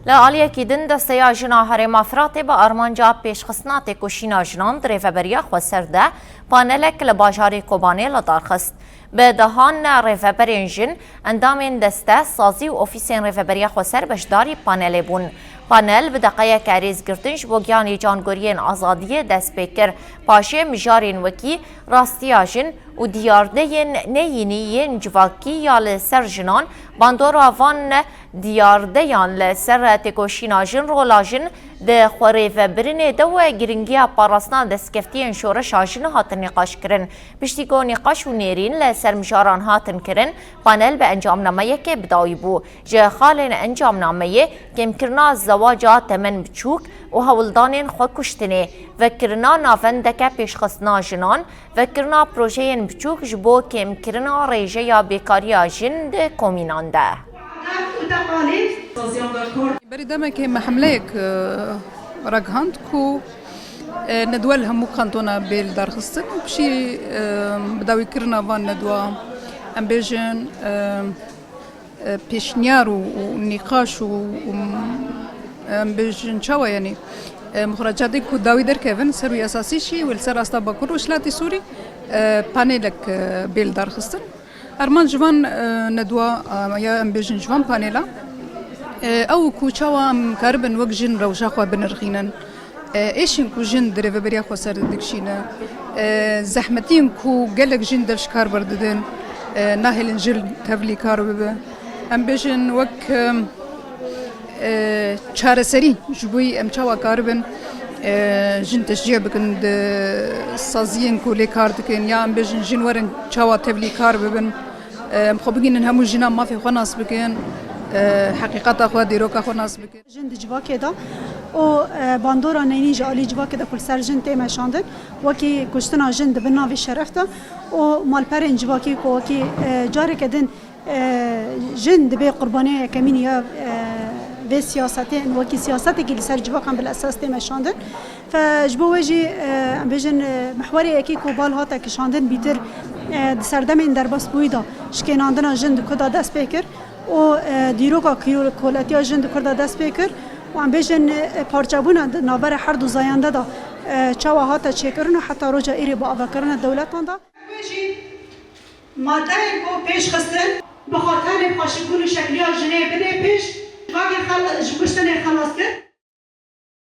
لعالیەکی din desteya jina Herêma Firatê bi armanca pêşxistina têkoşîna jinan di rêveberiya Xweser de panelek li bajarê Kobanê li darxist. Bi dehanina rêveberên jin, endamên deste, sazî û ofîsên rêveberiya Xweser beşdarî panelê bûn. Panel bi deqeyeke rêzgirtin ji bo giyanê cangoriyên azadiyê dest pê kir. Paşê mijarên wekî rastiya jin û diyardeyên neyînî civakî ya li ser jinan bandora van diyardeyan li ser têkoşîna jin rola jin di xwerêvebirinê de we giringiya parastina destkeftiyên şoreşa jin hatin nîqaşkirin. Piştîku nîqaş û nêrîn li ser mijaran hatin kirin, panel bi encamnameyekê bidawî bû. Ji xalên encamnameyê kêmkirina zewaca temen biçûk û hewildanên xwekuştinê, vekirina navendeke pêşxistina jinan, vekirina projeyên biçûk ji bo kêmkirina rêjeya bêkariya jin di komînan de. بريدامك هم حمليك رجهند كو ندوال هم قانتونا بالدارخستن بشي بداوي كرنا فان ندوا ام بيجن بيشنيار ونقاش ام بيجن شوا يعني مخرجات كو داوي در كيفن سروي اساسي شي والسر استا باكور وشلاتي سوري بانيلك بالدارخستن ارمان جوان ندوا يا ام بيجن جوان بانيلا او کوچاوا کاربن وک جن روشا خو بنرخینن ایشن کو جن درې بریا خو سر دکشینه زحمتین کو گلک جن دش کار برددن ناهلن جل تبلی کار به ام بجن وک چارەسەری جبوی ام چاوا کاربن جن تشجیع بکن سازین کو لی کار دکن یا ام بجن جن ورن چاوا تبلی کار ببن ام خو بگین همو جنا ما فی خو ناس بکن حقیقت خود دیروکا خو ناس بکن جن دجواکه دا او باندورا نینی جالی جواکه دا کل سر جن تیمه شاندن وکی کشتنا جن دبن ناوی شرفتا او مالپرین جواکی کو وکی جاره کدن جن دبی قربانی کمینی یا به سیاستین وکی سیاستی که لسر جواکم بالاساس تیمه شاندن فجبو وجی بجن محوری اکی کو بال هاتا که شاندن بیتر سردمین در بس بویدا شکناندنا جن کدا دست بکر و دیروکا کولتی جن کرده دست بکر و ام بیشن پارچابونا نابر هر دو زاینده دا چوا هاتا چکرن حتی روجا ایری با آوکرن دولتان دا ماده کو پیش خستن بخاطر پاشگون شکلی جنه بده پیش واقع جبشتن خلاص کرد